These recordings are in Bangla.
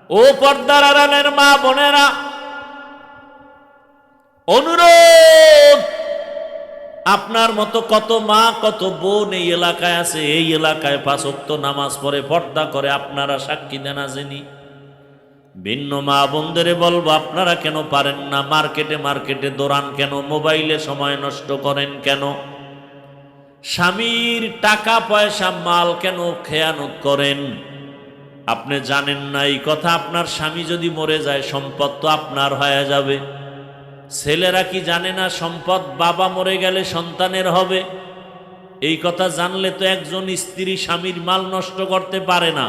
ও পর্দার আড়ালের মা বোনেরা, অনুরোধ, আপনার মতো কত মা কত বোন এই এলাকায় আছে, এই এলাকায় 5 ওয়াক্ত নামাজ পড়ে পর্দা করে, আপনারা সাক্ষী দেন আসেনি। ভিন্ন মা বোনদের বলবো, আপনারা কেন পারেন না? মার্কেটে দৌড়ান কেন? মোবাইলে সময় নষ্ট করেন কেন? স্বামীর টাকা পয়সা মাল কেন খেয়ানত করেন? আপনি জানেন না এই কথা? আপনার স্বামী যদি মরে যায় সম্পদ তো আপনার হয়ে যাবে। ছেলেরা কি জানে না সম্পদ বাবা মরে গেলে সন্তানের হবে? এই কথা জানলে তো একজন স্ত্রী স্বামীর মাল নষ্ট করতে পারে না।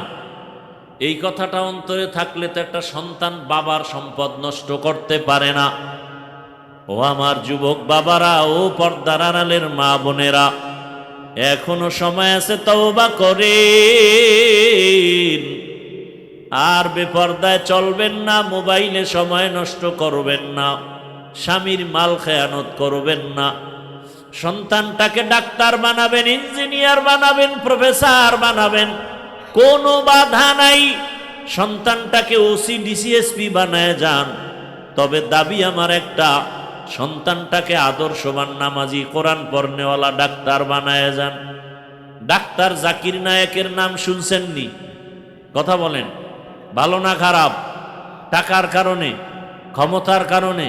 এই কথাটা অন্তরে থাকলে তো একটা সন্তান বাবার সম্পদ নষ্ট করতে পারে না। ও আমার যুবক বাবারা, ও পর্দার আড়ালের মা বোনেরা, এখনো সময় আছে, তওবা করেন। আর বেপর্দায় চলবেন না, মোবাইলে সময় নষ্ট করবেন না, স্বামীর মাল খেয়ানত করবেন না। সন্তানটাকে ডাক্তার বানাবেন, ইঞ্জিনিয়ার বানাবেন, প্রফেসর বানাবেন, কোনো বাধা নাই। সন্তানটাকে ওসি ডিসিএসপি বানায় যান। তবে দাবি আমার একটা, সন্তানটাকে আদর্শবান নামাজি কোরআন পড়নেওয়ালা ডাক্তার বানায় যান। ডাক্তার জাকির নায়েকের নাম শুনছেননি? কথা বলেন, ভালো না খারাপ? টাকার কারণে, ক্ষমতার কারণে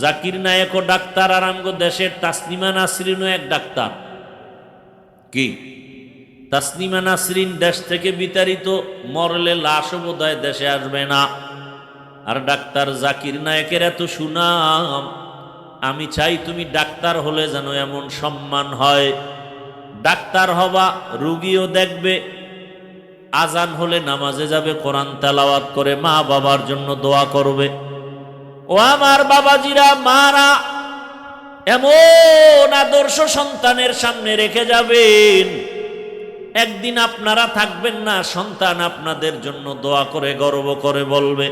জাকির নায়েকও ডাক্তার, আর আমগো দেশের তাসনিমা নাসরিনও এক ডাক্তার। কি তাসনিমা নাসরিন দেশ থেকে বিতাড়িত, মরলে লাশও বোধহয় দেশে আসবে না। আর ডাক্তার জাকির নায়েকের এত সুনাম। আমি চাই তুমি ডাক্তার হলে যেন এমন সম্মান হয়। ডাক্তার হবা, রুগীও দেখবে, আজান হলে নামাজে যাবে, কোরআন তেলাওয়াত করে মা বাবার জন্য দোয়া করবে। ও আমার বাবাজিরা, মারা এমন আদর্শ সন্তানের সামনে রেখে যাবেন, একদিন আপনারা থাকবেন না, সন্তান আপনাদের জন্য দোয়া করে গর্ব করে বলবে,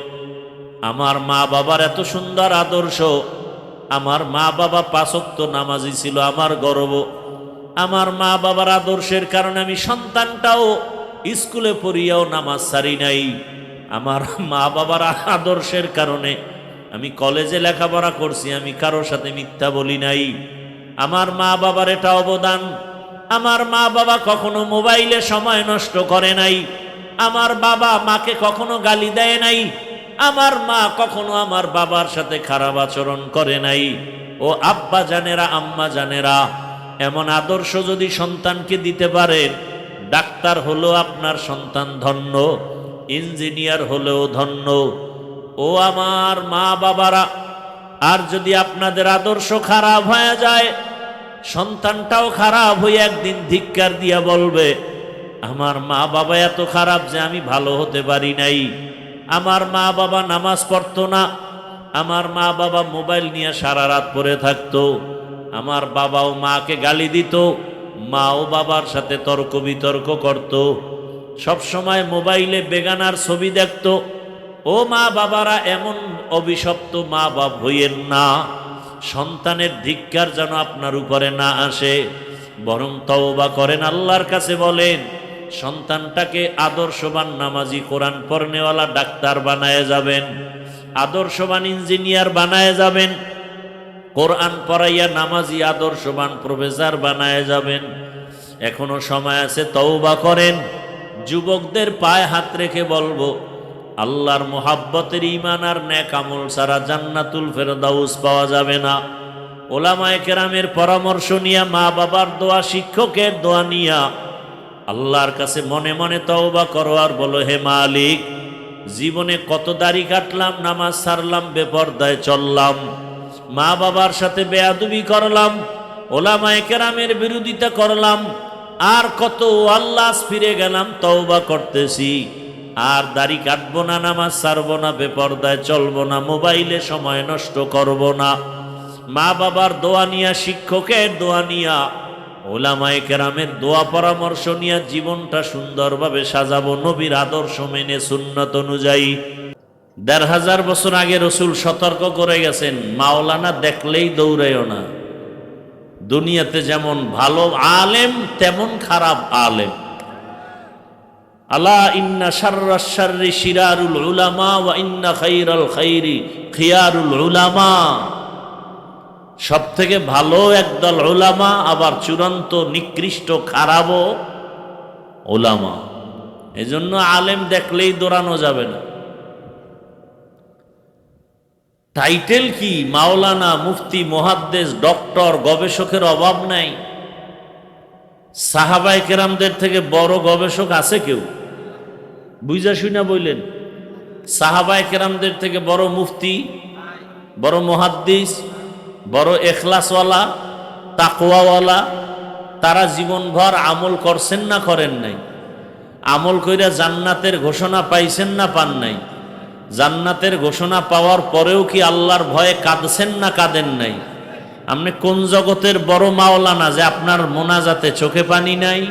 আমার মা বাবার এত সুন্দর আদর্শ, আমার মা বাবা 5 ওয়াক্ত নামাজি ছিল, আমার গর্ব। আমার মা বাবার আদর্শের কারণে আমি সন্তানটাও স্কুলে পড়িয়াও নামাজ ছাড়ি নাই। আমার মা বাবার আদর্শের কারণে আমি কলেজে লেখাপড়া করছি, আমি কারোর সাথে মিথ্যা বলি নাই। আমার মা বাবার এটা অবদান। আমার মা বাবা কখনো মোবাইলে সময় নষ্ট করে নাই। আমার বাবা মাকে কখনো গালি দেয় নাই। আমার মা কখনো আমার বাবার সাথে খারাপ আচরণ করে নাই। ও আব্বা জানেরা, আম্মা জানেরা, এমন আদর্শ যদি সন্তানকে দিতে পারেন, ডাক্তার হলেও আপনার সন্তান ধন্য, ইঞ্জিনিয়ার হলেও ধন্য। ও আমার মা বাবারা, আর যদি আপনাদের আদর্শ খারাপ হয়ে যায়, সন্তানটাও খারাপ হয়ে একদিন ধিক্কার দিয়া বলবে, আমার মা বাবা এত খারাপ যে আমি ভালো হতে পারি নাই। আমার মা বাবা নামাজ পড়তো না, আমার মা বাবা মোবাইল নিয়ে সারা রাত পড়ে থাকতো, আমার বাবাও মাকে গালি দিত, মাও বাবার সাথে তর্ক বিতর্ক করত, সবসময় মোবাইলে বেগানার ছবি দেখত। ও মা বাবারা, এমন অভিশপ্ত মা বাপ হইয়েন না। সন্তানের ধিক্কার যেন আপনার উপরে না আসে, বরং তওবা করেন, আল্লাহর কাছে বলেন, সন্তানটাকে আদর্শবান নামাজি কোরআন পড়নেওয়ালা ডাক্তার বানায় যাবেন, আদর্শবান ইঞ্জিনিয়ার বানায় যাবেন, কোরআন পড়াইয়া নামাজি আদর্শবান প্রফেসর বানায় যাবেন। এখনো সময় আছে, তওবা করেন। যুবকদের পায়ে হাত রেখে বলবো, আল্লাহর মোহাব্বতের ঈমান আর নেক আমল ছাড়া জান্নাতুল ফেরদাউস পাওয়া যাবে না। ওলামায়ে কেরামের পরামর্শ নিয়া, মা বাবার দোয়া, শিক্ষকের দোয়া নিয়া আল্লাহর কাছে মনে মনে তওবা করো আর বলো, হে মালিক, জীবনে কত দাড়ি কাটলাম, নামাজ ছাড়লাম, বেপরদায় চললাম, মা বাবার সাথে বেয়াদবি করলাম, ওলামায়ে কেরামের বিরোধিতা করলাম, আর কত আল্লাহ ফিরে গেলাম, তওবা করতেছি, আর দাড়ি কাটবো না, নামাজ ছাড়বো না, বেপরদায় চলবো না, মোবাইলে সময় নষ্ট করব না। মা বাবার দোয়া নিয়া, শিক্ষকের দোয়া নিয়া, ওলামায়ে কেরামের দোয়া পরামর্শ নিয়া জীবনটা সুন্দরভাবে সাজাবো, নবীর আদর্শ মেনে, সুন্নত অনুযায়ী। ১৫০০ বছর আগে রসুল সতর্ক করে গেছেন, মাওলানা দেখলেই দৌড়াইও না। দুনিয়াতে যেমন ভালো আলেম তেমন খারাপ আলেম। আলা ইন্না শাররাশ শাররি শিরারুল উলামা ওয়া ইন্না খাইরাল খাইরি খিয়ারুল উলামা। সব থেকে ভালো একদল উলামা, আবার চূড়ান্ত নিকৃষ্ট খারাপও উলামা। এজন্য আলেম দেখলেই দৌড়ানো যাবে না। টাইটেল কি? মাওলানা, মুফতি, মুহাদ্দিস, ডক্টর, গবেষকের অভাব নাই। সাহাবায়ে কেরামদের থেকে বড় গবেষক আছে কেউ? বুঝা শুনা বললেন, সাহাবায়ে কেরামদের থেকে বড় মুফতি, বড় মুহাদ্দিস, বড় এখলাসওয়ালা, তাকওয়াওয়ালা, তারা জীবনভর আমল করছেন না করেন নাই? আমল কইরা জান্নাতের ঘোষণা পাইছেন না পান নাই? জান্নাতের ঘোষণা পাওয়ার পরেও কি আল্লাহর ভয়ে কাঁদছেন না কাঁদেন নাই? আপনি কোন জগতের বড় মাওলানা যে আপনার মোনাজাতে চোখে পানি নাই,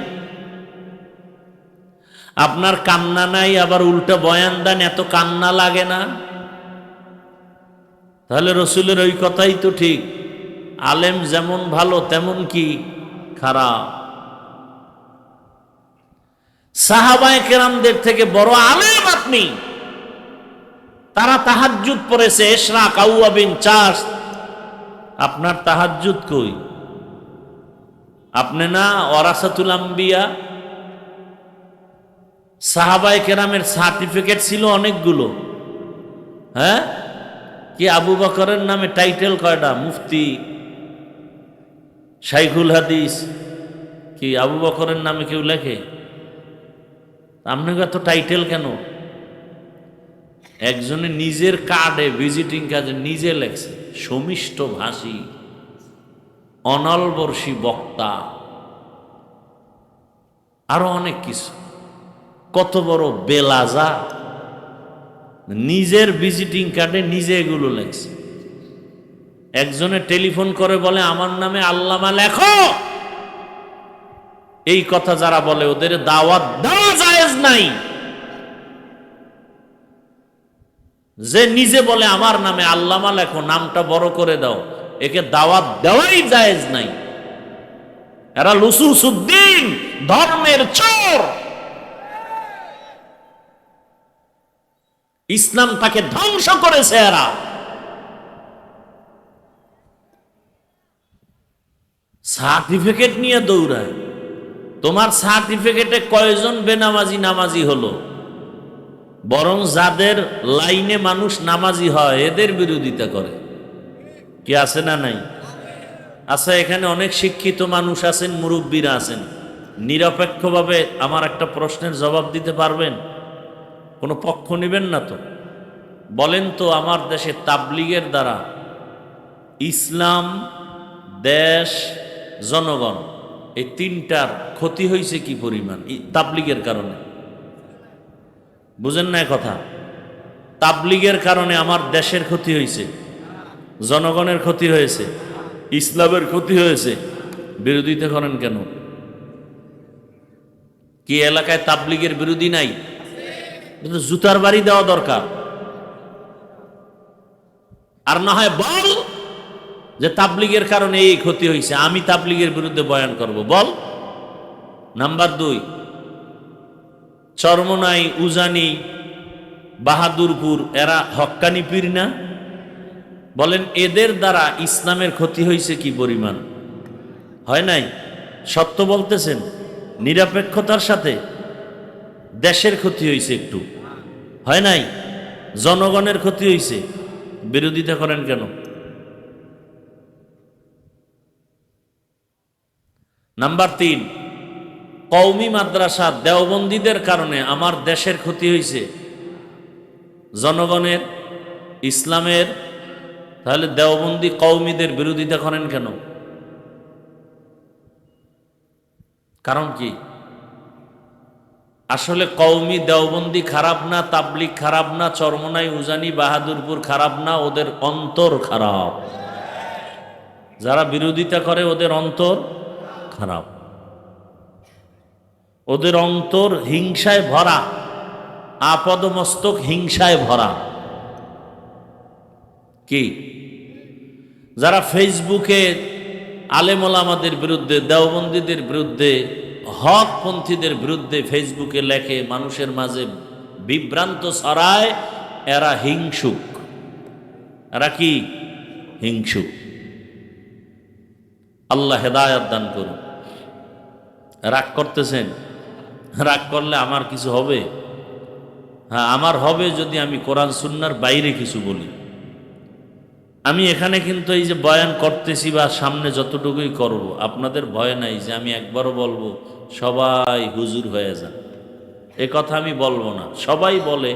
আপনার কান্না নাই, আবার উল্টা বয়ান দেন এত কান্না লাগে না? তাহলে রসুলের ওই কথাই তো ঠিক, আলেম যেমন ভালো তেমন কি খারাপ। সাহাবায়ে কেরামদের থেকে বড় আলেম আপনি, তারা তাহাজ্জুদ পড়েছে, ইশরাক, আউয়াবিন, চাষ। আপনার তাহাজ্জুদ কই? আপনি না ওয়ারাসাতুল আম্বিয়া? সাহাবায়ে কেরামের সার্টিফিকেট ছিল অনেকগুলো। হ্যাঁ, কি আবু বকরের নামে টাইটেল কয়টা? মুফতি, শাইখুল হাদিস। কি আবু বকরের নামে কেউ লেখে? আপনাকে এত টাইটেল কেন? একজনে নিজের কার্ডে, ভিজিটিং কার্ডে নিজে লেখছে সমিষ্ট ভাষী, অনলবর্ষী বক্তা, আরো অনেক কিছু। কত বড় বেলাজা! নিজের ভিজিটিং কার্ডে নিজে এগুলো লেখছে। একজনে টেলিফোন করে বলে আমার নামে আল্লামা লেখো। এই কথা যারা বলে ওদের দাওয়াত দেওয়া জায়েজ নাই। যে নিজে বলে আমার নামে আল্লামা লেখো, নামটা বড় করে দাও, একে দাওয়াত দেওয়াই জায়েজ নাই। এরা লুসুসউদ্দিন, ধর্মের চোর। ইসলামটাকে ধ্বংস করেছে এরা। সার্টিফিকেট নিয়ে দৌড়ায়। তোমার সার্টিফিকেটে কয়জন বেনামাজি নামাজি হলো? বরং যাদের লাইনে মানুষ নামাজি হয় এদের বিরোধিতা করে। কি আছে না নাই? আচ্ছা, এখানে অনেক শিক্ষিত মানুষ আছেন, মুরব্বীরা আছেন, নিরপেক্ষভাবে আমার একটা প্রশ্নের জবাব দিতে পারবেন? কোনো পক্ষ নেবেন না তো? বলেন তো, আমার দেশে তাবলিগের দ্বারা ইসলাম, দেশ, জনগণ, এই তিনটার ক্ষতি হয়েছে কি পরিমাণ তাবলিগের কারণে? বুঝেন না কথা? তাবলিগের কারণে আমার দেশের ক্ষতি হয়েছে, জনগণের ক্ষতি হয়েছে, ইসলামের ক্ষতি হয়েছে। বিরোধিতা করেন কেন? কি এলাকায় তাবলিগের বিরোধী নাই? জুতার বাড়ি দেওয়া দরকার। আর না হয় বল যে তাবলিগের কারণে এই ক্ষতি হয়েছে, আমি তাবলিগের বিরুদ্ধে বয়ান করব, বল। নাম্বার 2, চরমনাই, উজানি, বাহাদুরপুর, এরা হক্কানি পীর না? বলেন এদের দ্বারা ইসলামের ক্ষতি হয়েছে কি পরিমাণ? হয় নাই? সত্য বলতেছেন, নিরপেক্ষতার সাথে। দেশের ক্ষতি হয়েছে একটু, হয় নাই? জনগণের ক্ষতি হয়েছে, বিরোধিতা করেন কেন? নাম্বার 3, কওমি মাদ্রাসা দেওবন্দীদের কারণে আমার দেশের ক্ষতি হয়েছে, জনগণের, ইসলামের। তাহলে দেওবন্দি কওমিদের বিরোধিতা করেন কেন? কারণ কি? আসলে কওমি দেওবন্দি খারাপ না, তাবলিগ খারাপ না, চরমনাই, উজানি, বাহাদুরপুর খারাপ না, ওদের অন্তর খারাপ। যারা বিরোধিতা করে ওদের অন্তর খারাপ, ওদের অন্তর হিংসায় ভরা, আপদমস্তক হিংসায় ভরা। কি? যারা ফেসবুকে আলেম ওলামাদের বিরুদ্ধে, দেওবন্দীদের বিরুদ্ধে হকপন্থীদের বিরুদ্ধে ফেসবুকে লেখে, মানুষের মাঝে বিভ্রান্ত ছড়ায়, এরা হিংসুক। এরা কি হিংসুক? আল্লাহ হেদায়েত দান করুন। রাগ করতেছেন? রাগ করলে আমার কিছু হবে? হ্যাঁ, আমার হবে যদি আমি কোরআন সুন্নাহর বাইরে কিছু বলি। আমি এখানে কিন্তু এই যে বয়ান করতেছি বা সামনে যতটুকুই করব, আপনাদের ভয় নাই যে আমি একবারও বলবো সবাই হুজুর হয়ে যান। এ কথা আমি বলবো না। সবাই বলে,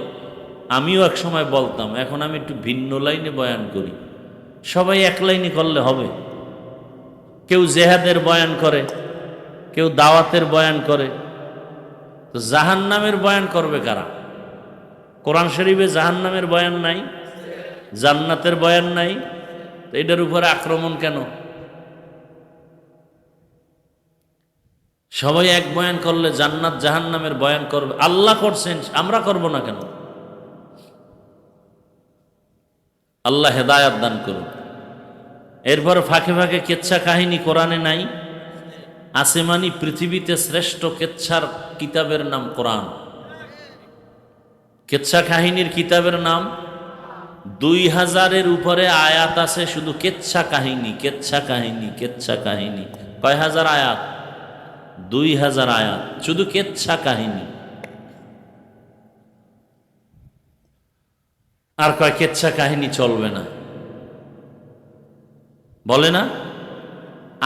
আমিও এক সময় বলতাম, এখন আমি একটু ভিন্ন লাইনে বয়ান করি। সবাই এক লাইনে করলে হবে? কেউ জেহাদের বয়ান করে, কেউ দাওয়াতের বয়ান করে, তো জাহান্নামের বয়ান করবে কারা? কোরআন শরীফে জাহান্নামের বয়ান নাই, জান্নাতের বয়ান নাই, তো এটার উপরে আক্রমণ কেন? সবাই এক বয়ান করলে জান্নাত জাহান্নামের বয়ান করবে। আল্লাহ করছেন, আমরা করব না কেন? আল্লাহ হেদায়াত দান করুন। এরপর ফাঁকে ফাঁকে কেচ্ছা কাহিনী কোরআনে নাই? আসমানি পৃথিবীতে শ্রেষ্ঠ কেচ্ছার কিতাবের নাম কোরআন। কেচ্ছা কাহিনীর কিতাবের নাম 2000-এর উপরে আয়াত আছে শুধু কেচ্ছা কাহিনী, কেচ্ছা কাহিনী, কেচ্ছা কাহিনী। কয় হাজার আয়াত? 2000 আয়াত শুধু কেচ্ছা কাহিনী। আর কয় কেচ্ছা কাহিনী চলবে না, বলে না?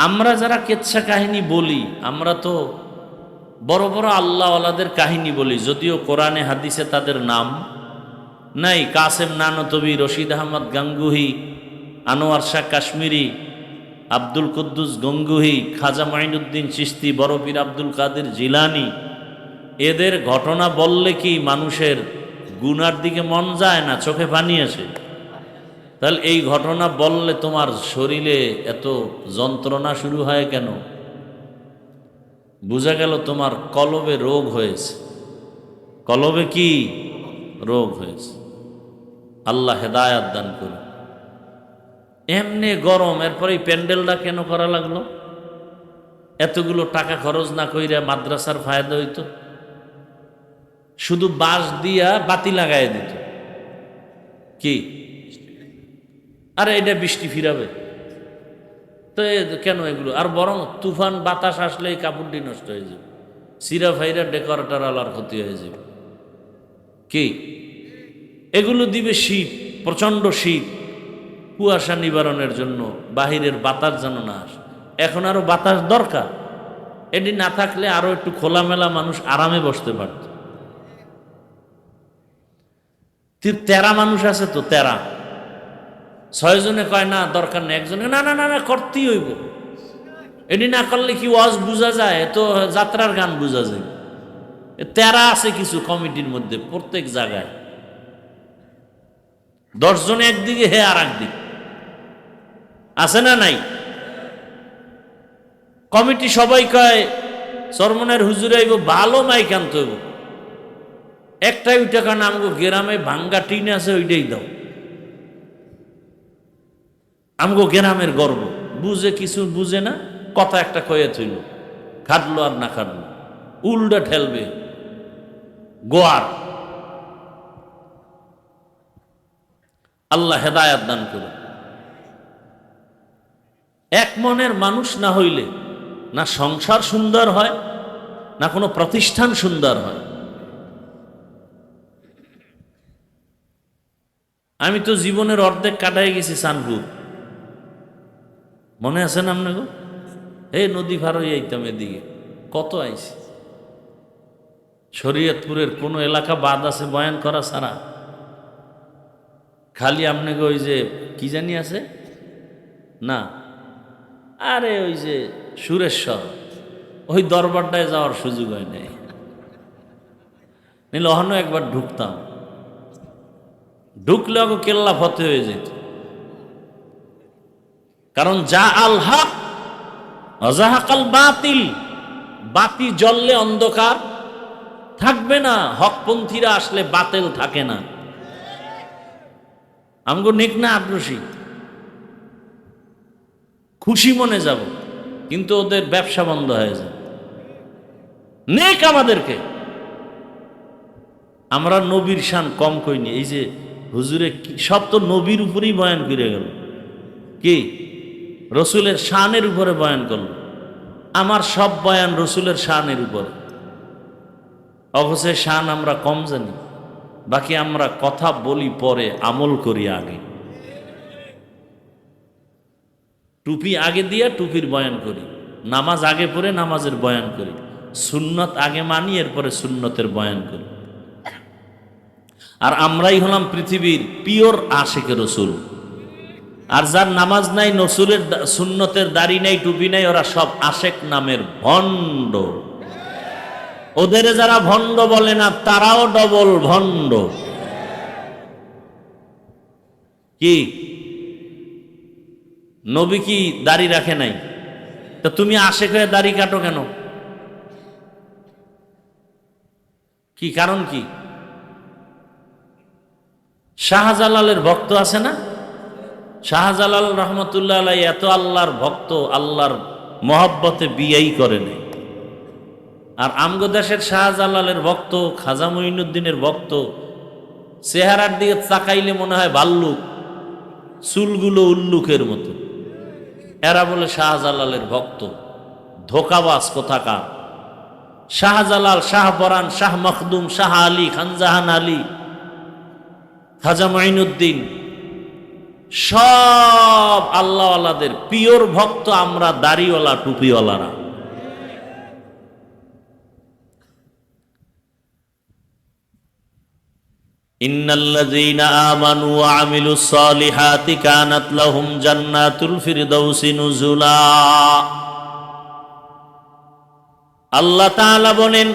আমরা যারা কেচ্ছা কাহিনী বলি, আমরা তো বড় বড় আল্লাহওয়ালাদের কাহিনী বলি, যদিও কোরআনে হাদিসে তাদের নাম নাই। কাসেম নানতবি, রশিদ আহমদ গাঙ্গুহি, আনোয়ার শাহ কাশ্মীরি, আব্দুল কুদ্দুস গঙ্গুহি, খাজা মাইনুদ্দিন চিশতি, বড় পীর আব্দুল কাদের জিলানি, এদের ঘটনা বললে কি মানুষের গুনার দিকে মন যায় না, চোখে পানি আসে? তাহলে এই ঘটনা বললে তোমার শরীরে এত যন্ত্রণা শুরু হয় কেন? বোঝা গেল তোমার কলবে রোগ হয়েছে। কলবে কি রোগ হয়েছে? আল্লাহ হেদায়াত দান করুন। এমনি গরম, এরপরে এই প্যান্ডেলটা কেন করা লাগলো? এতগুলো টাকা খরচ না কইরা মাদ্রাসার ফায়দা হইতো, শুধু বাঁশ দিয়া বাতি লাগাই দিত। কি আরে এটা বৃষ্টি ফিরাবে তো কেন এগুলো? আর বরং তুফান বাতাস আসলে এই কাপড়টি নষ্ট হয়ে যাবে, সিরা ফাইরা ডেকোরেটর আলার ক্ষতি হয়ে যাবে। কি এগুলো দিবে শীত, প্রচণ্ড শীত, কুয়াশা নিবারণের জন্য, বাহিরের বাতাস যেন না আসে। এখন আরো বাতাস দরকার। এটি না থাকলে আরো একটু খোলামেলা মানুষ আরামে বসতে পারত। তেরা মানুষ আছে তো, তেরা 6 জনে কয় না দরকার নেই, একজনে না না না না করতেই হইব। এটি না করলে কি ওয়াজ বোঝা যায়? তো যাত্রার গান বোঝা যায়। তেরা আছে কিছু কমিটির মধ্যে, প্রত্যেক জায়গায় 10 জনে একদিকে, হে আর একদিকে আছে না নাই? কমিটি সবাই কয় চরমনের হুজুর আইব, ভালো মাইক আনতে হইব। একটাই ওই টাকা না, আমগো গ্রামে ভাঙ্গা টিন আছে, ওইটাই দাও। আমগো গ্রামের গর্ব। বুঝে কিছু বুঝে না, কথা একটা কয়ে থইল, খাটলো আর না খাটলো, উল্টা ঠেলবে গোয়ার। আল্লাহ হেদায়াত দান করুন। এক মনের মানুষ না হইলে না সংসার সুন্দর হয়, না কোনো প্রতিষ্ঠান সুন্দর হয়। আমি তো জীবনের অর্ধেক কাটাই গেছি সানপুর, মনে আছে না আপনাকে? এই নদী পার হয়ে আইতাম এদিকে, কত আইছি। শরীয়তপুরের কোনো এলাকা বাদ আছে বয়ান করা ছাড়া? খালি আপনাকে ওই যে কি জানি আছে না, আরে ওই যে সুরেশ্বর, ওই দরবারটায় যাওয়ার সুযোগ হয় নাই। নিলে অহনো একবার ঢুকতাম, ঢুকলে ওকে কেল্লা ফতে হয়ে যেত। কারণ যা আল হক অজাহাকাল বাতিল, বাতি জ্বললে অন্ধকার থাকবে না, হকপন্থীরা আসলে বাতিল থাকে না। আমগো নিক না আগ্রসী, খুশি মনে যাব, কিন্তু ওদের ব্যবসা বন্ধ হয়ে যায়। নেক আমাদেরকে। আমরা নবীর শান কম কইনি। এই যে হুজুরে সব তো নবীর উপরেই বয়ান করে গেল, কি রসুলের শানের উপরে বয়ান করল। আমার সব বয়ান রসুলের শানের উপরে, অবশ্যই শান আমরা কম জানি। বাকি আমরা কথা বলি পরে, আমল করি আগে। টুপি আগে দিয়ে টুপির বয়ান করি, নামাজ আগে পড়ে নামাজের বয়ান করি, সুন্নত আগে মানি এরপরে সুন্নতের বয়ান করি। আর আমরাই হলাম পৃথিবীর পিওর আশিকে রসুল। আর যার নামাজ নাই, রসুলের সুন্নতের দাড়ি নাই, টুপি নাই, ওরা সব আশেক নামের ভণ্ড। ওদের যারা ভণ্ড বলে না, তারাও ডবল ভণ্ড। কি নবী কি দাড়ি রাখে নাই? তা তুমি আশেক হয়ে দাড়ি কাটো কেন? কি কারণ? কি শাহজালালের ভক্ত আছে না? শাহজালাল রহমতুল্লাহ আলাই এত আল্লাহর ভক্ত, আল্লাহর মহব্বতে বিয়েই করে নাই। আর আমগো দেশের শাহজালালের ভক্ত, খাজা মঈনুদ্দিনের ভক্ত, চেহারার দিকে তাকাইলে মনে হয় ভাল্লুক, চুলগুলো উল্লুকের মতো। এরা বলে শাহজালালের ভক্ত। ধোকাবাজ কোথাকার। শাহজালাল, শাহপরান, শাহ মখদুম, শাহ আলী, খানজাহান আলী, খাজা মঈনুদ্দিন সব আল্লাহওয়ালাদের পিওর ভক্ত। আমরা দাড়িওয়ালা, টুপিওয়ালারা। ইন্নাল্লাযীনা আমানু ওয়া আমিলুস সালিহাতি কানাত লাহুম জান্নাতুল ফিরদাউসি নুজুলা। আল্লাহ তাআলা বলেন,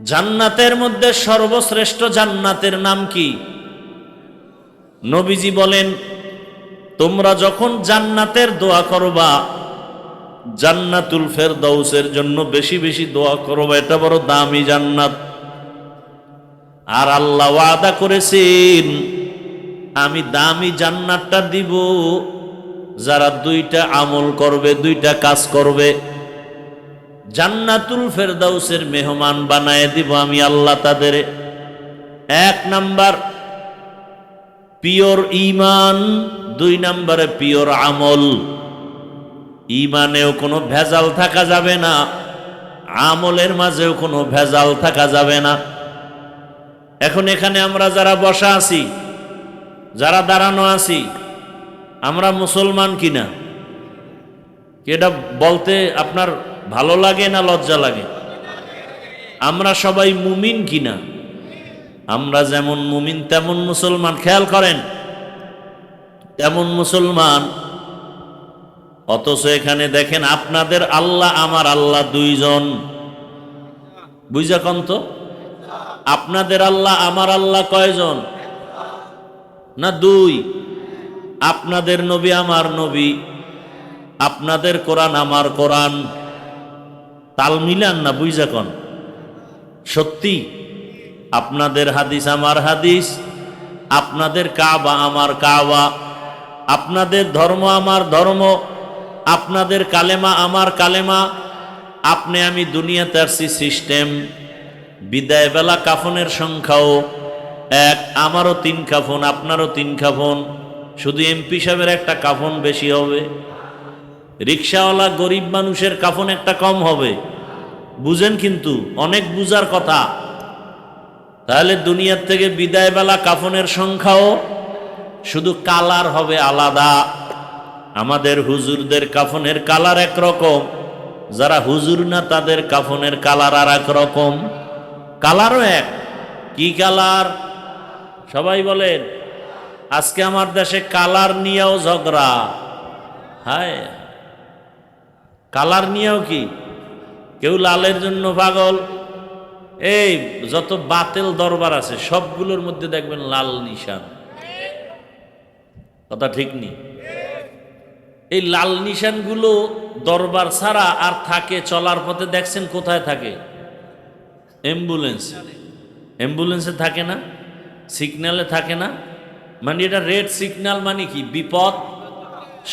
জান্নাতের মধ্যে সর্বশ্রেষ্ঠ জান্নাতের নাম কি? নবীজি বলেন, তোমরা যখন জান্নাতের দোয়া করবা, জান্নাতুল ফেরদাউসের জন্য বেশি বেশি দোয়া করবা। এটা বড় দামি জান্নাত। আর আল্লাহ ওয়াদা করেছেন, আমি দামি জান্নাতটা দিব যারা দুইটা আমল করবে, দুইটা কাজ করবে। জান্নাতুল ফেরদাউসের মেহমান বানায় দিব আমি আল্লাহ তাদের। এক নাম্বার পিওর ঈমান, দুই নাম্বারে পিওর আমল। ঈমানেও কোনো ভেজাল থাকা যাবে না, আমলের মাঝেও কোনো ভেজাল থাকা যাবে না। এখন এখানে আমরা যারা বসা আছি, যারা দাঁড়ানো আছি, আমরা মুসলমান কিনা? এটা বলতে আপনার ভালো লাগে না লজ্জা লাগে? আমরা সবাই মুমিন কিনা? আমরা যেমন মুমিন তেমন মুসলমান। খেয়াল করেন, তেমন মুসলমান। অথচ এখানে দেখেন, আপনাদের আল্লাহ আমার আল্লাহ দুইজন। বুঝা কন তো, আপনাদের আল্লাহ আমার আল্লাহ কয়জন? না দুই। আপনাদের নবী আমার নবী, আপনাদের কোরআন আমার কোরআন। তাল মিলান না? বুঝা কন সত্যি? আপনাদের হাদিস আমার হাদিস, আপনাদের কাবা আমার কাবা, আপনাদের ধর্ম আমার ধর্ম, আপনাদের কালেমা আমার কালেমা। আপনি আমি দুনিয়াতে আসছি সিস্টেম। বিদায় বেলা কাফনের সংখ্যাও এক, আমারও 3 কাফন, আপনারও 3 কাফন। শুধু এমপি সাহেবের একটা কাফন বেশি হবে, রিক্সাওয়ালা গরিব মানুষের কাফন একটা কম হবে। বুঝেন কিন্তু, অনেক বুঝার কথা। তাহলে দুনিয়ার থেকে বিদায় বেলা কাফনের সংখ্যাও, শুধু কালার হবে আলাদা। আমাদের হুজুরদের কাফনের কালার একরকম, যারা হুজুর না তাদের কাফনের কালার আর এক রকম। কালারও এক। কি কালার? সবাই বলেন। আজকে আমার দেশে কালার নিয়েও ঝগড়া। হায়, কালার নিয়েও কি? কেউ লালের জন্য পাগল। এই যত বাতিল দরবার আছে সবগুলোর মধ্যে দেখবেন লাল নিশান। কথা ঠিক নেই? এই লাল নিশানগুলো দরবার ছাড়া আর থাকে চলার পথে? দেখছেন কোথায় থাকে? অ্যাম্বুলেন্সে থাকে না, সিগন্যালে থাকে না। মানে এটা রেড সিগন্যাল, মানে কি? বিপদ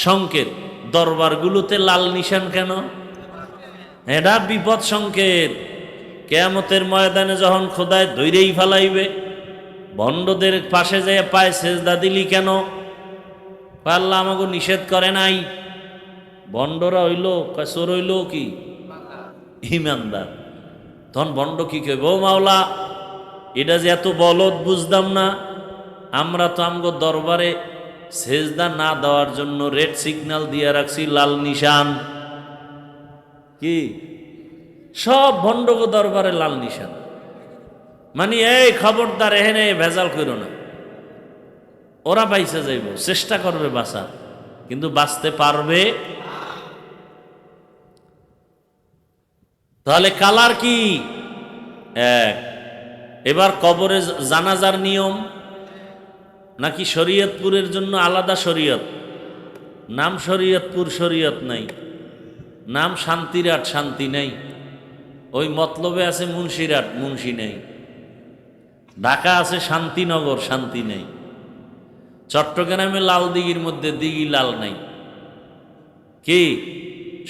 সংকেত। দরবারগুলোতে লাল নিশান কেন? এটা বিপদ সংকেত। কিয়ামতের ময়দানে যখন খোদায় ধৈরেই ফেলাইবে, ভণ্ডদের পাশে যেয়ে পায় সেজদা দিলি কেন? আল্লাহ আমাকে নিষেধ করে নাই। ভণ্ডরা হইল চোর হইল কি ইমানদার। তখন ভণ্ড কি কইব, ও মাওলা, এটা যে এত বলদ বুঝতাম না। আমরা তো আমগো দরবারে সেজদা না দেওয়ার জন্য রেড সিগন্যাল দিয়ে রাখছি, লাল নিশান। কি সব ভণ্ডগো দরবারে লাল নিশান, মানে এই খবরদার এখানে ভেজাল করো না। ওরা বাইসে যাইব, চেষ্টা করবে বাঁচা, কিন্তু বাঁচতে পারবে। তাহলে কালার কি এক? এবার কবরে জানাজার নিয়ম নাকি শরীয়তপুরের জন্য আলাদা শরীয়ত? নাম শরীয়তপুর, শরীয়ত নাই। নাম শান্তিরাট, শান্তি নাই। ওই মতলবে আছে মুন্সিরাট, মুন্সি নেই। ঢাকা আছে শান্তিনগর, শান্তি নেই। চট্টগ্রামে লাল দিঘির মধ্যে দিঘি লাল নাই। কি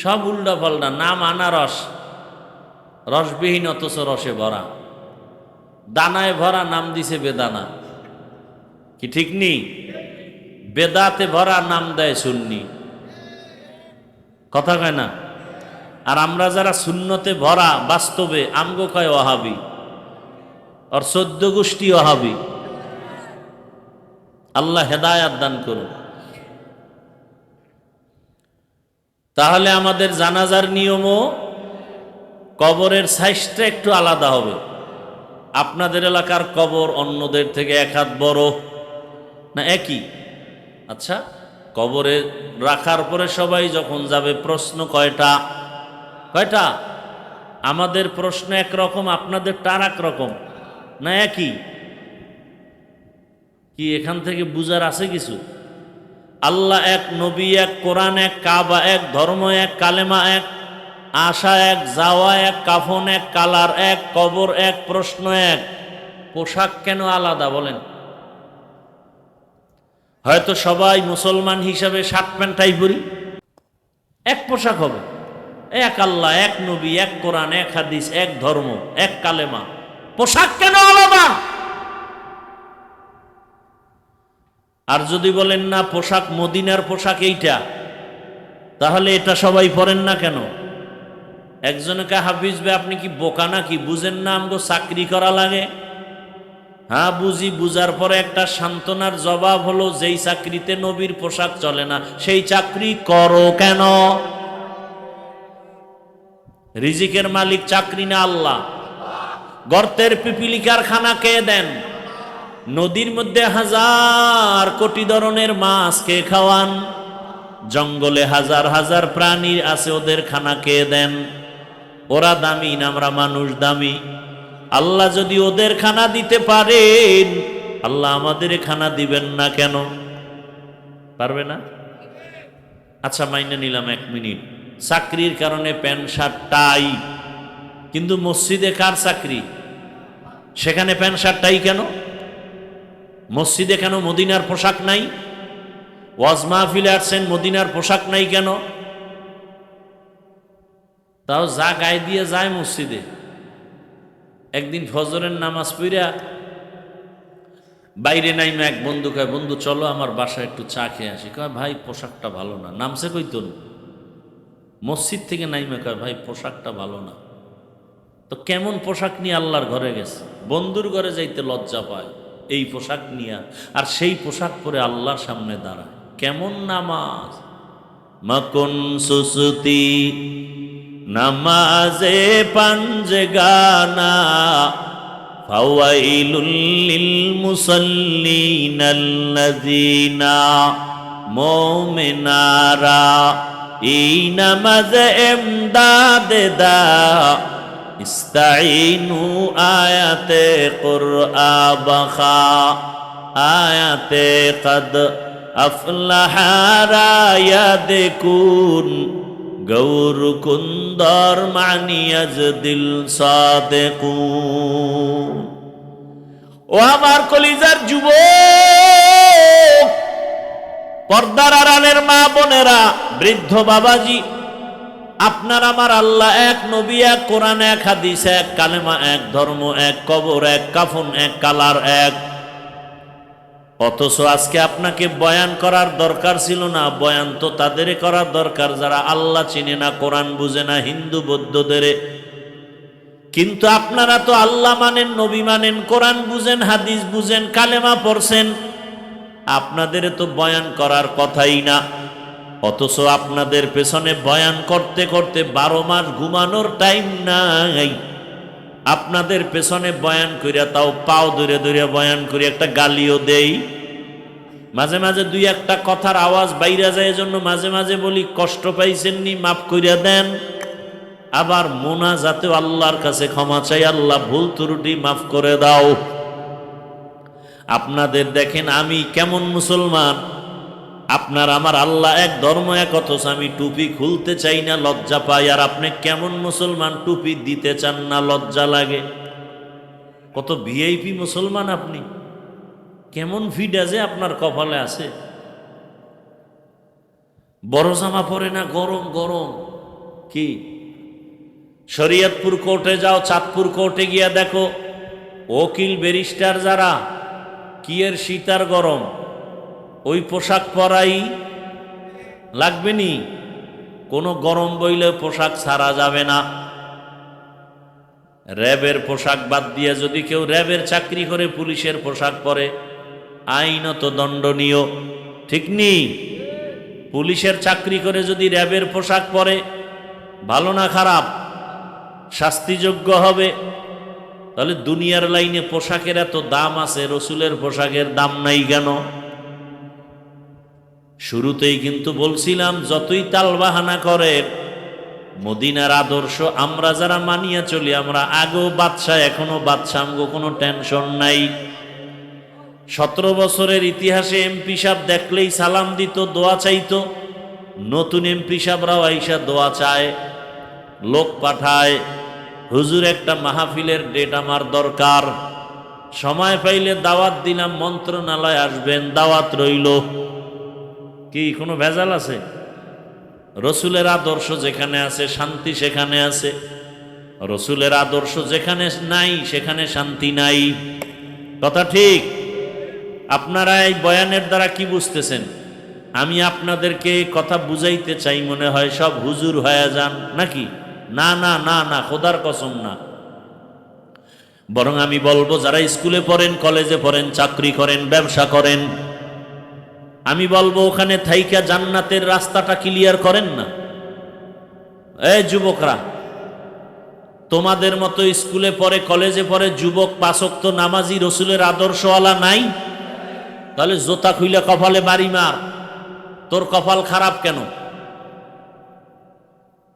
সব উল্টা পাল্টা নাম। আনারস, রসবিহীন অথচ রসে ভরা, দানায় ভরা, নাম দিছে বেদানা। কি ঠিক নি? বেদাতে ভরা, নাম দেয় সুন্নি। কথা কয় না? আর আমরা যারা সুন্নতে ভরা, বাস্তবে আমগো কয় ওয়াহাবি, আর 14 গোষ্ঠী ওয়াহাবি। আল্লাহ হেদায়াত দান করুন। তাহলে আমাদের জানাজার নিয়মও কবরের সাইজটা একটু আলাদা হবে। আপনাদের এলাকার কবর অন্যদের থেকে এক হাত বড় না একই? আচ্ছা, কবরে রাখার পরে সবাই যখন যাবে, প্রশ্ন কয়টা? কয়টা? আমাদের প্রশ্ন একরকম, আপনাদেরটা আর একরকম না একই? কি এখান থেকে বুঝার আছে কিছু? আল্লাহ এক, নবী এক, কোরআন এক, কাবা এক, ধর্ম এক, কালেমা এক, আশা এক, যাওয়া এক, কাফন এক, কালার এক, কবর এক, প্রশ্ন এক। পোশাক কেন আলাদা বলেন? হয়তো সবাই মুসলমান হিসাবে শার্ট প্যান্টাই পরি, এক পোশাক হবে। এক আল্লাহ, এক নবী, এক কোরআন, এক হাদিস, এক ধর্ম, এক কালেমা। পোশাক কেন আলাদা? আর যদি বলেন না পোশাক মদিনার পোশাক এইটা, তাহলে এটা সবাই পরেন না কেন? একজনকে হাফিজ ভাই, আপনি কি বোকা নাকি? বুঝেন না আমগো চাকরি করা লাগে? হ্যাঁ বুঝি। বুঝার পরে একটা সান্ত্বনার জবাব হলো, যেই চাকরিতে নবীর পোশাক চলে না সেই চাকরি করো কেন? রিজিকের মালিক চাকরি না আল্লাহ? গর্তের পিপিলিকার খানা কে দেন? নদীর মধ্যে হাজার কোটি ধরনের মাছ কে খাওয়ান? জঙ্গলে হাজার হাজার প্রাণী আছে, ওদের খানা কে দেন? ওরা দামি না আমরা মানুষ দামি? আল্লাহ যদি ওদের খানা দিতে পারেন, আল্লাহ আমাদের খানা দিবেন না কেন? পারবে না? আচ্ছা মাইনে নিলাম 1 মিনিট, চাকরির কারণে প্যান্ট শার্ট টাই, কিন্তু মসজিদে কার চাকরি? সেখানে প্যান্ট শার্ট টাই কেন? মসজিদে কেন মদিনার পোশাক নাই? ওয়াজ মাহফিলে আসছেন, মদিনার পোশাক নাই কেন? তাও যা গায়ে দিয়ে যায় মসজিদে। একদিন ফজরের নামাজ পড়া বাইরে নাইমে এক বন্ধু কয়, বন্ধু চলো আমার বাসায় একটু চা খেয়ে আসি। কয় ভাই পোশাকটা ভালো না। নামছে কইতো মসজিদ থেকে নাইমে কয়, ভাই পোশাকটা ভালো না। তো কেমন পোশাক নিয়ে আল্লাহর ঘরে গেছে, বন্ধুর ঘরে যাইতে লজ্জা পায় এই পোশাক নিয়ে, আর সেই পোশাক পরে আল্লাহর সামনে দাঁড়ায়। কেমন নামাজ! মাকুন সুসুতি নামাজে পাঞ্জগানা, ফাওয়াইলুল লিল মুসাল্লিনাল্লাযিনা মুমিনারা, এই নামাজ এমদাদ দা ইস্তাইনু আয়াতে কুরআবাখা, আয়াতে কদ আফলাহা রায়াদকুন, গৌর কুন্দর মানিয়াজ দিল সাদেকুন। ও আমার কলিজার যুবক, পর্দার আড়ালের মা বোনেরা, বৃদ্ধ বাবাজি, আপনার আমার আল্লাহ এক, নবী এক, কোরআন এক, হাদিস এক, কালেমা এক, ধর্ম এক, কবর এক, কাফন এক, কালার এক। অথচ আজকে আপনাকে বয়ান করার দরকার ছিল না। বয়ান তো তাদের করার দরকার যারা আল্লাহ চিনে না, কোরআন বুঝে না, হিন্দু বৌদ্ধদের। কিন্তু আপনারা তো আল্লাহ মানেন, নবী মানেন, কোরআন বুঝেন, হাদিস বুঝেন, কালেমা পড়ছেন, আপনাদের তো বয়ান করার কথাই না। অথচ আপনাদের পেছনে বয়ান করতে করতে 12 মাস ঘুমানোর টাইম নাই। আপনাদের পেছনে বয়ান করিয়া, তাও পাও ধরে ধরে বয়ান করি, একটা গালিও দেই, মাঝে মাঝে দুই একটা কথার আওয়াজ বাইরে যায়, এজন্য মাঝে মাঝে বলি কষ্ট পাইছেননি, মাফ করিয়া দেন। আবার মোনাজাতেও আল্লাহর কাছে ক্ষমা চাই, আল্লাহ ভুল ত্রুটি মাফ করে দাও। আপনাদের দেখেন আমি কেমন মুসলমান, আপনার আমার আল্লাহ এক, ধর্ম এক, অথচ আমি টুপি খুলতে চাই না, লজ্জা পাই। আর আপনি কেমন মুসলমান, টুপি দিতে চান না, লজ্জা লাগে। কত ভিআইপি মুসলমান আপনি, কেমন ফিডা যে আপনার কপালে আছে। বড় জামা পরে না, গরম গরম। কি শরীয়তপুর কোর্টে যাও, চাঁদপুর কোর্টে গিয়া দেখো উকিল ব্যারিস্টার যারা, কি এর শীত আর গরম, ওই পোশাক পরাই লাগবে নি। কোনো গরম বইলে পোশাক ছাড়া যাবে না। র্যাবের পোশাক বাদ দিয়ে যদি কেউ র্যাবের চাকরি করে পুলিশের পোশাক পরে, আইনত দণ্ডনীয়, ঠিক নেই? পুলিশের চাকরি করে যদি র্যাবের পোশাক পরে, ভালো না খারাপ? শাস্তিযোগ্য হবে। তাহলে দুনিয়ার লাইনে পোশাকের এত দাম আছে, রসুলের পোশাকের দাম নাই কেন? শুরুতেই কিন্তু বলছিলাম, যতই তালবাহানা করেন, মদিনার আদর্শ আমরা যারা মানিয়া চলি, আমরা আগেও বাদশাহ, এখনো বাদশাহ, আমগো কোনো টেনশন নাই। 17 বছরের ইতিহাসে এমপি সাহেব দেখলেই সালাম দিত, দোয়া চাইতো। নতুন এমপি সাহেবরাও আইসা দোয়া চায়, লোক পাঠায়, হুজুর একটা মাহফিলের ডেট আমার দরকার, সময় পাইলে দাওয়াত দিলাম, মন্ত্রণালয় আসবেন, দাওয়াত রইল। কি কোনো ভেজাল আছে? রসুলের আদর্শ যেখানে আছে শান্তি সেখানে আছে, রসুলের আদর্শ যেখানে নাই সেখানে শান্তি নাই। কথা ঠিক? আপনারা এই বয়ানের দ্বারা কি বুঝতেছেন? আমি আপনাদেরকে কথা বুঝাইতে চাই, মনে হয় সব হুজুর হয়ে যান নাকি? না না না না, খোদার কসম না। বরং আমি বলবো, যারা স্কুলে পড়েন, কলেজে পড়েন, চাকরি করেন, ব্যবসা করেন, আমি বলবো ওখানে থাইকা জান্নাতের রাস্তাটা ক্লিয়ার করেন না। এই যুবকরা, তোমাদের মতো স্কুলে পড়ে, কলেজে পড়ে যুবক 5 ওয়াক্ত নামাজি, রসুলের আদর্শওয়ালা নাই? তাহলে জোতা খুইলে কপালে বাড়ি মার। তোর কপাল খারাপ কেন?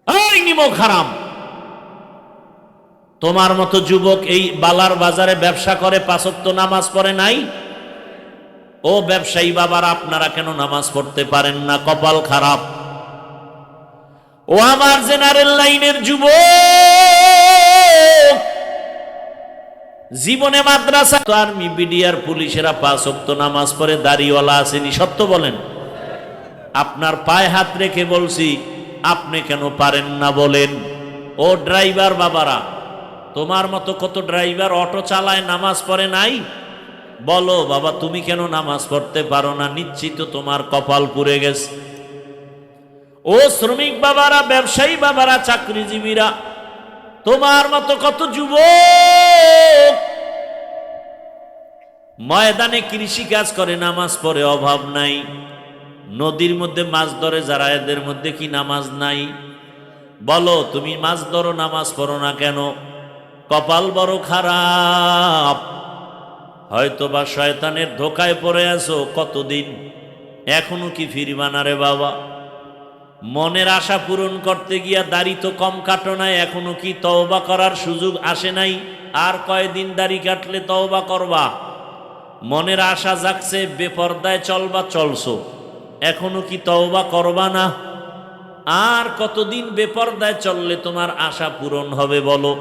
এই নিমক হারাম। তোমার মতো যুবক এই বালার বাজারে ব্যবসা করে, 5 ওয়াক্ত নামাজ পড়ে নাই? ও ব্যবসায়ী বাবারা, আপনারা কেন নামাজ পড়তে পারেন না? কপাল খারাপ। ও আমার জেনারেল লাইনের যুবক, জীবনে মাদ্রাসা, আর্মি, বিডিআর, পুলিশেরা 5 ওয়াক্ত নামাজ পড়ে, দাড়িওয়ালা আসেনি, সত্য বলেন? আপনার পায়ে হাত রেখে বলছি, আপনি কেন পারেন না বলেন? ও ড্রাইভার বাবারা, তোমার মতো কত ড্রাইভার অটো চালায়, নামাজ পড়ে নাই? বলো বাবা, তুমি কেন নামাজ পড়তে পারো না? নিশ্চিত তোমার কপাল পুড়ে গেছে। ও শ্রমিক বাবারা, ব্যবসায়ী বাবারা, চাকরিজীবীরা, তোমার মতো কত যুবক ময়দানে কৃষি কাজ করে, নামাজ পড়ে, অভাব নাই। নদীর মধ্যে মাছ ধরে যারা, এদের মধ্যে কি নামাজ নাই? বলো, তুমি মাছ ধরো, নামাজ পড়ো না কেন? কপাল বড় খারাপ। হয়তো বা শয়তানের ধোকায় পড়ে আছো কতদিন, এখনো কি ফিরবা না রে বাবা? মনের আশা পূরণ করতে গিয়া দাড়ি তো কম কাটো নাই, এখনো কি তওবা করার সুযোগ আসে নাই? আর কয়দিন দাড়ি কাটলে তওবা করবা? মনের আশা জাগছে, বেপরদায় চলবা, চলছো, এখনো কি তওবা করবা না? আর কতদিন বেপরদায় চললে তোমার আশা পূরণ হবে বলো?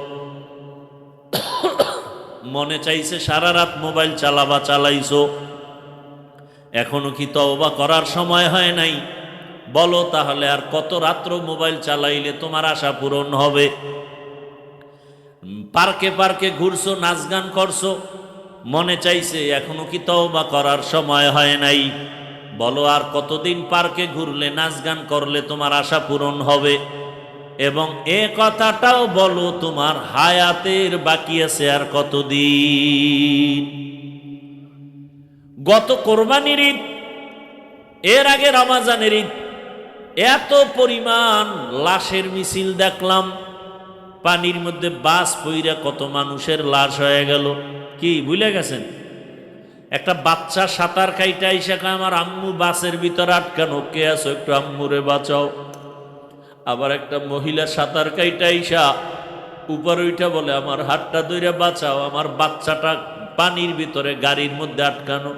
মনে চাইছে সারা রাত মোবাইল চালাবা, চালাইছো, এখনো কি তওবা করার সময় হয় নাই? বলো তাহলে আর কত রাত্র মোবাইল চালাইলে তোমার আশা পূরণ হবে? পার্কে পার্কে ঘুরছো, নাচ গান করছো, মনে চাইছে, এখনো কি তওবা করার সময় হয় নাই? বলো আর কতদিন পার্কে ঘুরলে, নাচ গান করলে তোমার আশা পূরণ হবে? এবং এ কথাটাও বলো, তোমার হায়াতের বাকি আছে আর কতদিন? গত কোরবানির ঈদ, এর আগে রমজানের ঈদ, এত পরিমাণ লাশের মিছিল দেখলাম। পানির মধ্যে বাস পইরা কত মানুষের লাশ হয়ে গেল। কি ভুলে গেছেন? একটা বাচ্চা সাঁতার কাইটা আইসা কয়, আমার আম্মু বাসের ভিতরে আটকানো, কে আছো একটু আম্মুরে বাঁচাও। আবার একটা মহিলা সাঁতার কাইটা আইসা উপরে উঠা বলে, আমার হাতটা ধইরা বাঁচাও, আমার বাচ্চাটা পানির ভিতরে গাড়ির মধ্যে আটকানো।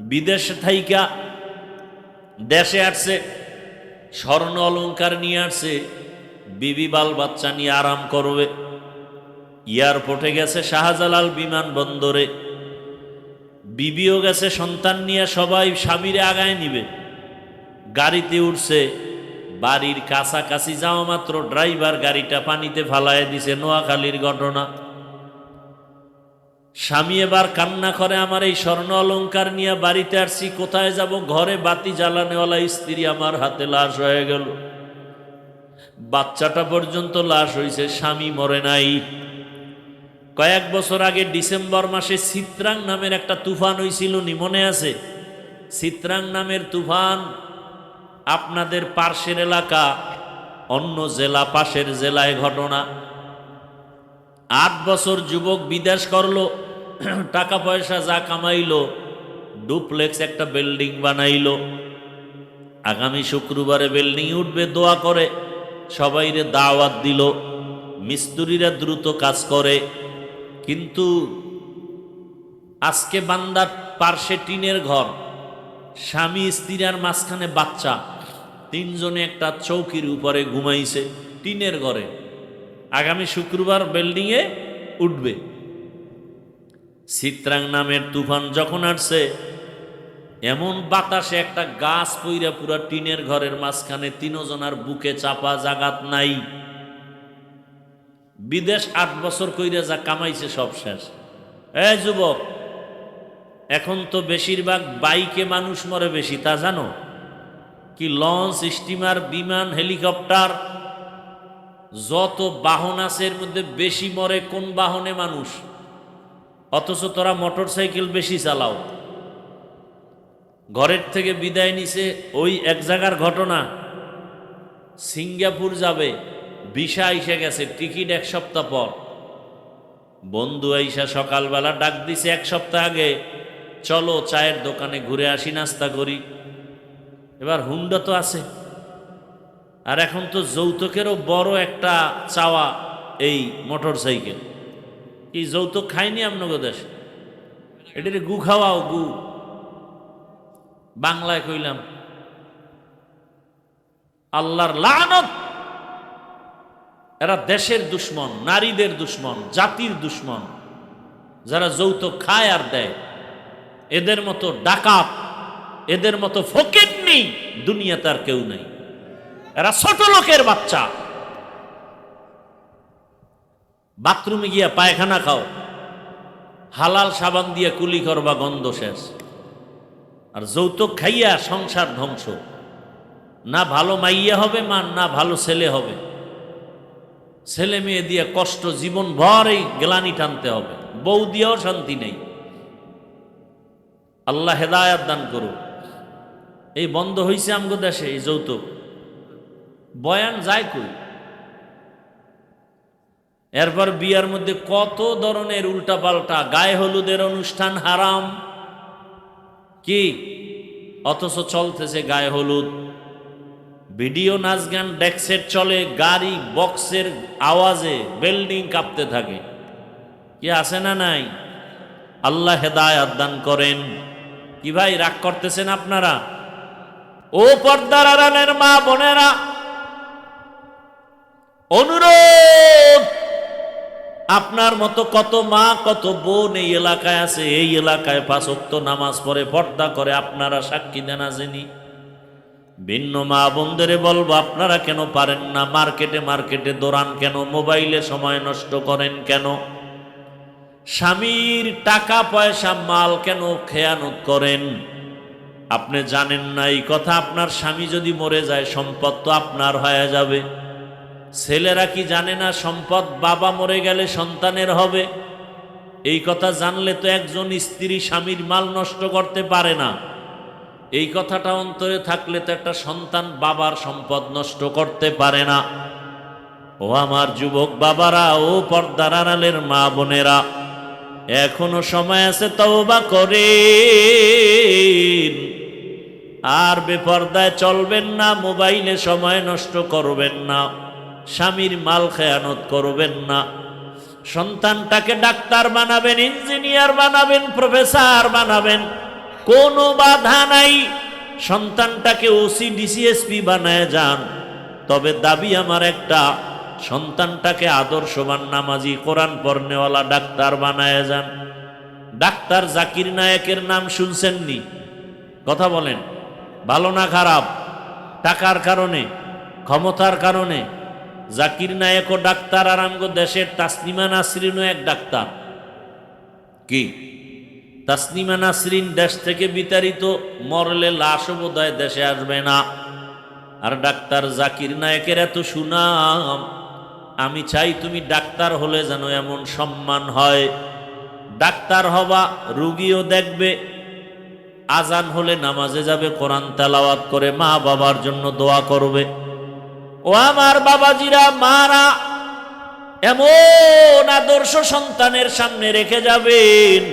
বিদেশে থাইকা দেশে আসছে, স্বর্ণ অলংকার নিয়ে আসছে, বিবি বাল বাচ্চা নিয়ে আরাম করবে। এয়ারপোর্টে গেছে, শাহজালাল বিমানবন্দরে, বিবিও গেছে সন্তান নিয়ে, সবাই স্বামীরে আগায় নিবে। গাড়িতে উঠছে, বাড়ির কাছাকাছি যাওয়া মাত্র ড্রাইভার গাড়িটা পানিতে ফালায় দিছে। নোয়াখালীর ঘটনা। স্বামী এবার কান্না করে, আমার এই স্বর্ণ অলংকার নিয়ে বাড়িতে আসছি, কোথায় যাব? ঘরে বাতি জ্বালানেওয়ালা স্ত্রী আমার হাতে লাশ হয়ে গেল। বাচ্চাটা পর্যন্ত লাশ হয়েছে, স্বামী মরে নাই। কয়েক বছর আগে ডিসেম্বর মাসে চিত্রাং নামের একটা তুফান হয়েছিল, নি মনে আছে? চিত্রাং নামের তুফান, আপনাদের পার্শ্বের এলাকা, অন্য জেলা, পাশের জেলায় ঘটনা। 8 বছর যুবক বিদেশ করলো, টাকা পয়সা যা কামাইলো, ডুপ্লেক্স একটা বিল্ডিং বানাইলো। আগামী শুক্রবারে বিল্ডিং উঠবে, দোয়া করে সবাইরে দাওয়াত দিল। মিস্ত্রিরা দ্রুত কাজ করে, কিন্তু আজকে বান্দার পার্শ্বে টিনের ঘর, স্বামী স্ত্রীর মাঝখানে বাচ্চা, 3 জনে একটা চৌকির উপরে ঘুমাইছে টিনের ঘরে। আগামী শুক্রবার বিল্ডিংয়ে উঠবে। চিত্রাং নামের তুফান যখন আসছে, এমন বাতাসে একটা গাছ পইরা পুরা টিনের ঘরের মাঝখানে, 3 জনার বুকে চাপা, জাগাত নাই। বিদেশ 8 বছর কইরা যা কামাইছে সব শেষ। এই যুবক, এখন তো বেশিরভাগ বাইকে মানুষ মরে বেশি, তা জানো? কি লঞ্চ, স্টিমার, বিমান, হেলিকপ্টার, যত বাহন আছে এর মধ্যে বেশি মরে কোন বাহনে? মানুষ। অথচ তোরা মোটর সাইকেল বেশি চালাও। ঘরের থেকে বিদায় নিছে, ওই এক জায়গার ঘটনা, সিঙ্গাপুর যাবে, ভিসা এসে গেছে, টিকিট 1 সপ্তাহ পর। বন্ধু আইসা সকালবেলা ডাক দিছে 1 সপ্তাহ আগে, চলো চায়ের দোকানে ঘুরে আসি, নাস্তা করি। এবার হুন্ডা তো আছে, আর এখন তো যৌতুকেরও বড় একটা চাওয়া এই মোটর সাইকেল। কি যৌতুক খাইনি আপনাকে দেশ? এটারে গু খাওয়াও, গু। বাংলায় কইলাম, আল্লাহর লানত। এরা দেশের দুশ্মন, নারীদের দুশ্মন, জাতির দুশ্মন। যারা যৌতুক খায় আর দেয়, এদের মতো ডাকাত, এদের মতো ফকিন্নি দুনিয়াতে আর কেউ নাই। এরা ছোট লোকের বাচ্চা। বাথরুমে গিয়া পায়খানা খাও, হালাল সাবান দিয়ে কুলি করবা, গন্ধ শেষ। আর যৌতুক খাইয়া সংসার ধ্বংস। না ভালো মাইয়া হবে মা, না ভালো ছেলে হবে। ছেলে মেয়ে দিয়ে কষ্ট, জীবন ভর এই গ্লানি টানতে হবে। বউ দিয়েও শান্তি নেই। আল্লাহ হেদায়াত দান করো। এই বন্ধ হইছে আমগো দেশে এই যৌতুক। বয়ান যায় কই? এরপর বিয়ার মধ্যে কত ধরনের উল্টাপাল্টা, গায়ে হলুদের অনুষ্ঠান হারাম, কি অথচ চলতেছে গায়ে হলুদ। ভিডিও নাচ গান ডেক্সের চলে, গাড়ি বক্সের আওয়াজে বিল্ডিং কাঁপতে থাকে। কি আছে না নাই? আল্লাহ হেদায়াত দান করেন। কি ভাই রাগ করতেছেন আপনারা? ও পর্দার আড়ালের মা বোনেরা, অনুরোধ, আপনার মতো কত মা কত বোন এই এলাকায় আছে, এই এলাকায় 5 ওয়াক্ত নামাজ পড়ে, পর্দা করে, আপনারা সাক্ষী দেন। আসেনি? ভিন্ন মা বোনদের বলবো, আপনারা কেন পারেন না? মার্কেটে মার্কেটে দৌড়ান কেন? মোবাইলে সময় নষ্ট করেন কেন? স্বামীর টাকা পয়সা মাল কেন খেয়ানত করেন? আপনি জানেন না এই কথা? আপনার স্বামী যদি মরে যায় সম্পদ তো আপনার হয়ে যাবে। ছেলেরা কি জানে না সম্পদ বাবা মরে গেলে সন্তানের হবে? এই কথা জানলে তো একজন স্ত্রী স্বামীর মাল নষ্ট করতে পারে না। এই কথাটা অন্তরে থাকলে তো একটা সন্তান বাবার সম্পদ নষ্ট করতে পারে না। ও আমার যুবক বাবারা, ও পর্দার আড়ালের মা বোনেরা, এখনো সময় আছে, তওবা করেন। আর বেপর্দায় চলবেন না, মোবাইলে সময় নষ্ট করবেন না, স্বামীর মাল খেয়ানত করবেন না। সন্তানটাকে ডাক্তার বানাবেন, ইঞ্জিনিয়ার বানাবেন, প্রফেসর বানাবেন, কোনো বাধা নাই। সন্তানটাকে ওসি ডিসিএসপি বানায় যান। তবে দাবি আমার একটা, সন্তানটাকে আদর্শবান নামাজি কোরআন পড়নেওয়ালা ডাক্তার বানায় যান। ডাক্তার জাকির নায়েকের নাম শুনছেননি? কথা বলেন, ভালো না খারাপ? টাকার কারণে, ক্ষমতার কারণে জাকির নায়েকও ডাক্তার, আর আমগো দেশের তাসনিমা নাসরিনও এক ডাক্তার। কি তাসনিমা নাসরিন দেশ থেকে বিতাড়িত, মরলে লাশও বোধহয় দেশে আসবে না। আর ডাক্তার জাকির নায়েকের এত সুনাম। আমি চাই তুমি ডাক্তার হলে যেন এমন সম্মান হয়। ডাক্তার হবা, রুগীও দেখবে, আজান হলে নামাজে যাবে, কোরআন তেলাওয়াত করে মা বাবার জন্য দোয়া করবে। ও আমার বাবাজিরা, মারা এমন আদর্শ সন্তানের সামনে রেখে যাবেন,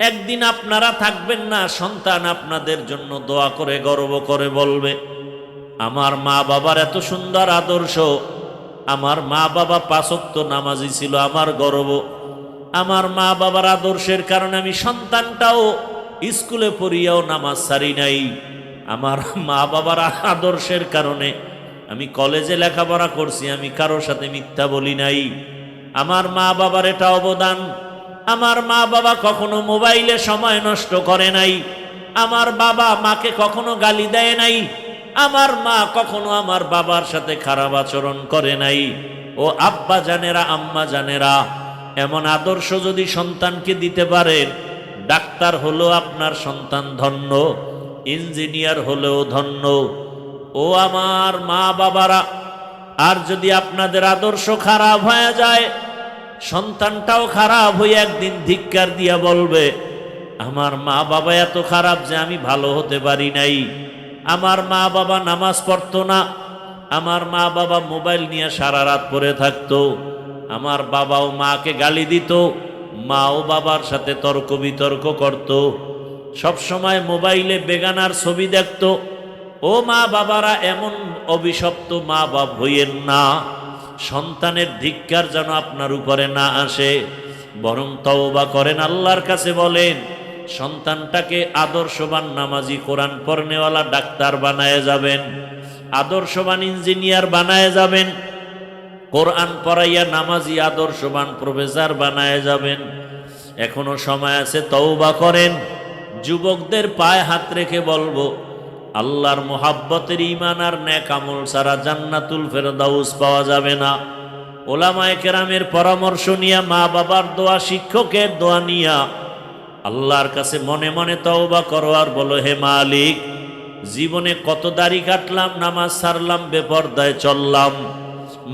একদিন আপনারা থাকবেন না, সন্তান আপনাদের জন্য দোয়া করে গর্ব করে বলবে, আমার মা বাবার এত সুন্দর আদর্শ, আমার মা বাবা 5 ওয়াক্ত নামাজি ছিল, আমার গর্ব। আমার মা বাবার আদর্শের কারণে আমি সন্তানটাও স্কুলে পড়িয়াও নামাজ ছাড়ি নাই। আমার মা বাবার আদর্শের কারণে আমি কলেজে লেখাপড়া করছি, আমি কারোর সাথে মিথ্যা বলি নাই। আমার মা বাবার এটা অবদান। আমার মা বাবা কখনো মোবাইলে সময় নষ্ট করে নাই। আমার বাবা মাকে কখনো গালি দেয় নাই। আমার মা কখনো আমার বাবার সাথে খারাপ আচরণ করে নাই। ও আব্বা জানেরা, আম্মা জানেরা, এমন আদর্শ যদি সন্তানকে দিতে পারেন, ডাক্তার হলো আপনার সন্তান ধন্য, ইঞ্জিনিয়ার হলেও ধন্য। ও আমার মা বাবারা, আর যদি আপনাদের আদর্শ খারাপ হয়ে যায়, সন্তানটাও খারাপ হয়ে একদিন ধিক্কার দিয়া বলবে, আমার মা বাবা এত খারাপ যে আমি ভালো হতে পারি নাই। আমার মা বাবা নামাজ পড়তো না, আমার মা বাবা মোবাইল নিয়ে সারা রাত পড়ে থাকতো, আমার বাবাও মাকে গালি দিত, মাও বাবার সাথে তর্ক বিতর্ক করত, সবসময় মোবাইলে বেগানার ছবি দেখত। ও মা বাবারা, এমন অভিশপ্ত মা বাপ হইয়েন না। সন্তানের ধিক্কার যেন আপনার উপরে না আসে, বরং তওবা করেন, আল্লাহর কাছে বলেন, সন্তানটাকে আদর্শবান নামাজি কোরআন পড়নেওয়ালা ডাক্তার বানায় যাবেন, আদর্শবান ইঞ্জিনিয়ার বানায় যাবেন, কোরআন পড়াইয়া নামাজি আদর্শবান প্রফেসর বানায় যাবেন। এখনো সময় আছে, তওবা করেন। যুবকদের পায়ে হাত রেখে বলবো, আল্লাহর মোহাব্বতের ঈমান আর নেক আমল ছাড়া জান্নাতুল ফেরদাউস পাওয়া যাবে না। ওলামায়ে কেরামের পরামর্শ নিয়া, মা বাবার দোয়া, শিক্ষকের দোয়া নিয়া আল্লাহর কাছে মনে মনে তওবা করো আর বলো, হে মালিক, জীবনে কত দাড়ি কাটলাম, নামাজ ছাড়লাম, বেপরদায় চললাম,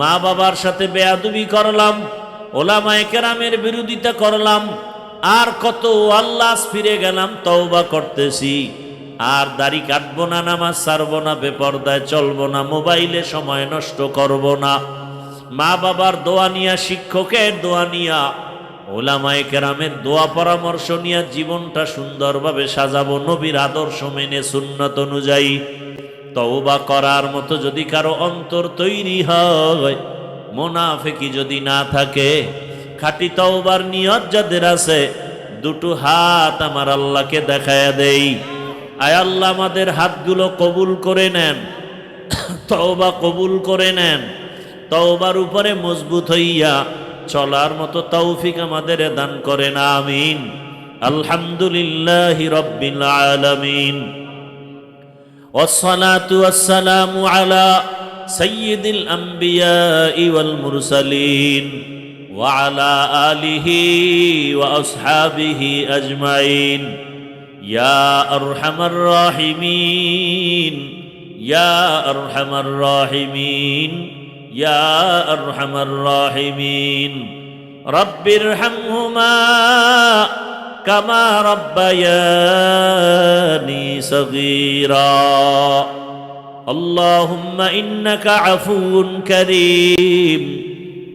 মা বাবার সাথে বেয়াদবি করলাম, ওলামায়ে কেরামের বিরোধিতা করলাম, আর কত আল্লাহ ফিরে গেলাম, তওবা করতেছি, আর দাড়ি কাটবো না, নামাজ ছাড়বো না, বেপরদায় চলবো না, মোবাইলে সময় নষ্ট করব না। মা বাবার দোয়া নিয়া, শিক্ষকের দোয়া নিয়া, ওলামায়ে কেরামের দোয়া পরামর্শ নিয়া জীবনটা সুন্দরভাবে সাজাবো, নবীর আদর্শ মেনে, সুন্নত অনুযায়ী। তওবা করার মতো যদি কারো অন্তর তৈরি হয়, মুনাফিকি যদি না থাকে, খাঁটি তওবার নিয়ত যাদের আছে, দুটো হাত আমার আল্লাহকে দেখায়া দেই। আয় আল্লাহ, আমাদের হাতগুলো কবুল করে নেন, তওবা কবুল করে নেন, তওবার উপরে মজবুত হইয়া চলার মতো তৌফিক আমাদের দান করেন, আমিন। আলহামদুলিল্লাহি রাব্বিল আলামিন। والصلاة والسلام على سيد الأنبياء والمرسلين وعلى آله وأصحابه أجمعين يا أرحم الراحمين يا أرحم الراحمين يا أرحم الراحمين رب ارحمهما كما ربياني صغيرا اللهم إنك عفو كريم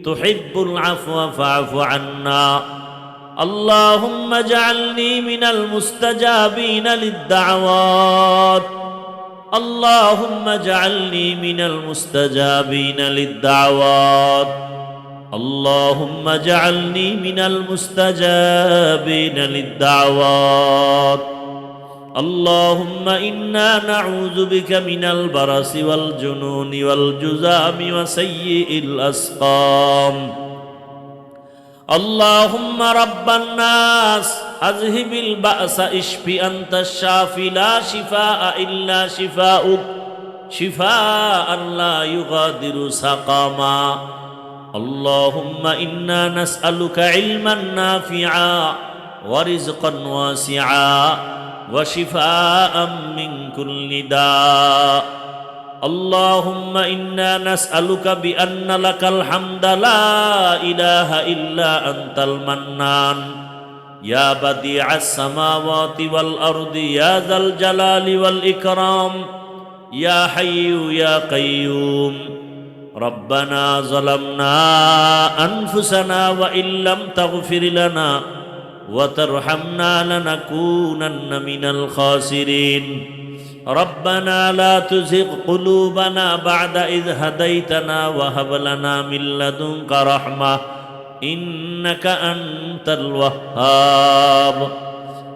تحب العفو فاعف عنا اللهم اجعلني من المستجابين للدعوات اللهم اجعلني من المستجابين للدعوات اللهم اجعلني من المستجابين للدعوات اللهم إنا نعوذ بك من البرص والجنون والجذام وسيء الأسقام اللهم رب الناس أذهب البأس اشف أنت الشافي لا شفاء إلا شفاؤك شفاء لا يغادر سقما اللهم إنا نسألك علما نافعا ورزقا واسعا وشفاء من كل داء اللهم إنا نسألك بأن لك الحمد لا إله إلا أنت المنان يا بديع السماوات والأرض يا ذا الجلال والإكرام يا حي يا قيوم ربنا ظلمنا أنفسنا وإن لم تغفر لنا وترحمنا لنكونن من الخاسرين ربنا لا تزغ قلوبنا بعد إذ هديتنا وهب لنا من لدنك رحمة إنك أنت الوهاب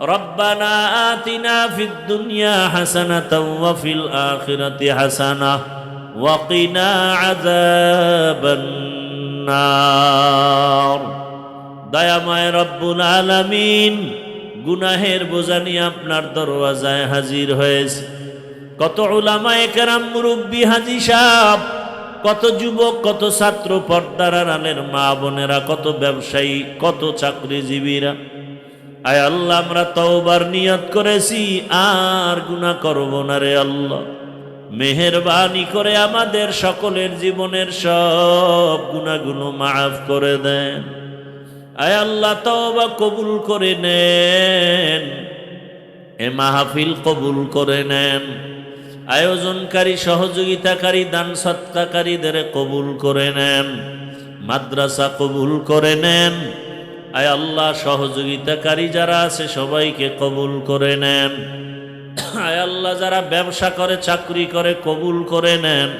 ربنا آتنا في الدنيا حسنة وفي الآخرة حسنة وقنا عذاب النار দয়াময় রব্বুল আলামিন গুনাহের বোঝা নিয়ে আপনার দরওয়াজায় হাজির হয়েছে কত উলামায়ে কেরাম মুরব্বি হাজী সাহেব কত যুবক কত ছাত্র পর্দার আড়ালের মা বোনেরা কত ব্যবসায়ী কত চাকরিজীবীরা আয় আল্লাহ আমরা তওবার নিয়ত করেছি আর গুনাহ করব না রে আল্লাহ মেহেরবানি করে আমাদের সকলের জীবনের সব গুনাহগুলো মাফ করে দেন আয় আল্লাহ তওবা কবুল করে নেন এ মাহফিল কবুল করে নেন আয়োজনকারী সহযোগিতাকারী দান সৎকারীদের কবুল করে নেন মাদ্রাসা কবুল করে নেন আয় আল্লাহ সহযোগিতাকারী যারা আছে সবাইকে কবুল করে নেন আয় আল্লাহ যারা ব্যবসা করে চাকরি করে কবুল করে নেন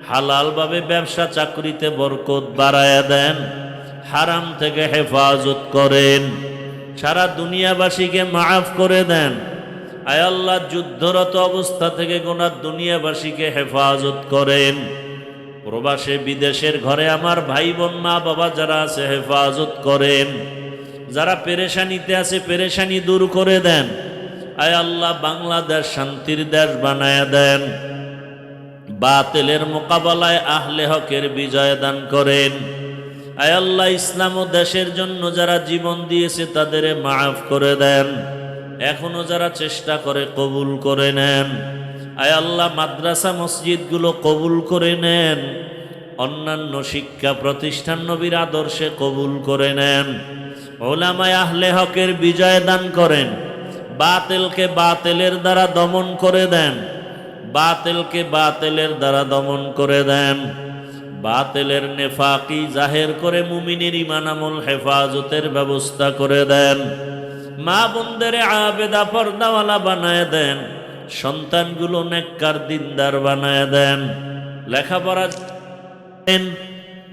হালালভাবে ব্যবসা চাকরিতে বরকত বাড়ায়া দেন হারাম থেকে হেফাজত করেন সারা দুনিয়াবাসীকে মাফ করে দেন আয় আল্লাহ যুদ্ধরত অবস্থা থেকে গোনা দুনিয়াবাসীকে হেফাজত করেন প্রবাসে বিদেশের ঘরে আমার ভাই বোন মা বাবা যারা আছে হেফাজত করেন যারা পেরেশানিতে আছে পেরেশানি দূর করে দেন আয় আল্লাহ বাংলাদেশ শান্তির দেশ বানায়া দেন বাতিলের মোকাবেলায় আহলে হকের বিজয় দান করেন আয় আল্লাহ ইসলাম ও দেশের জন্য যারা জীবন দিয়েছে তাদের মাফ করে দেন এখনো যারা চেষ্টা করে কবুল করে নেন আয় আল্লাহ মাদ্রাসা মসজিদগুলো কবুল করে নেন অন্যান্য শিক্ষা প্রতিষ্ঠান নবীর আদর্শে কবুল করে নেন উলামায়ে আহলে হকের বিজয় দান করেন বাতিলকে বাতিলের দ্বারা দমন করে দেন বাতিলকে বাতিলের দ্বারা দমন করে দেন বাতিলের নেফাকি জাহের করে মুমিনের ঈমান আমল হেফাজতের ব্যবস্থা করে দেন মা বোনদের আবেদা পর্দাওয়ালা বানায় দেন সন্তানগুলো নেককার দিনদার বানায় দেন লেখাপড়া দেন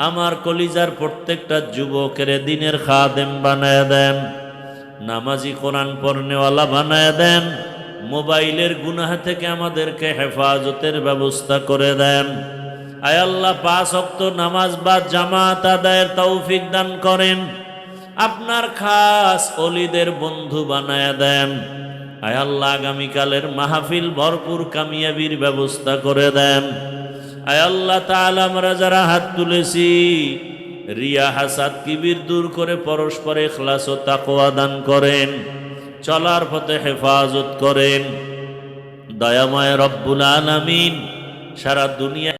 আমার কলিজার প্রত্যেকটা যুবকের দিনের খাদেম বানায় দেন নামাজি কোরআন পড়নেওয়ালা বানায় দেন মোবাইলের গুনাহ থেকে আমাদেরকে হেফাজতের ব্যবস্থা করে দেন আয় আল্লাহ 5 ওয়াক্ত নামাজ বা জামাত আদায়ের তৌফিক দান করেন আপনার খাস ওলিদের বন্ধু বানায় দেন আয় আল্লাহ আগামীকালের মাহফিল ভরপুর কামিয়াবির ব্যবস্থা করে দেন। আয় আল্লাহ তাআলা আমরা যারা হাত তুলেছি রিয়া হাসাদ কিবির দূর করে পরস্পর ইখলাস ও তাকওয়া দান করেন, চলার পথে হেফাজত করেন। দয়াময় রব্বুল আলামিন সারা দুনিয়া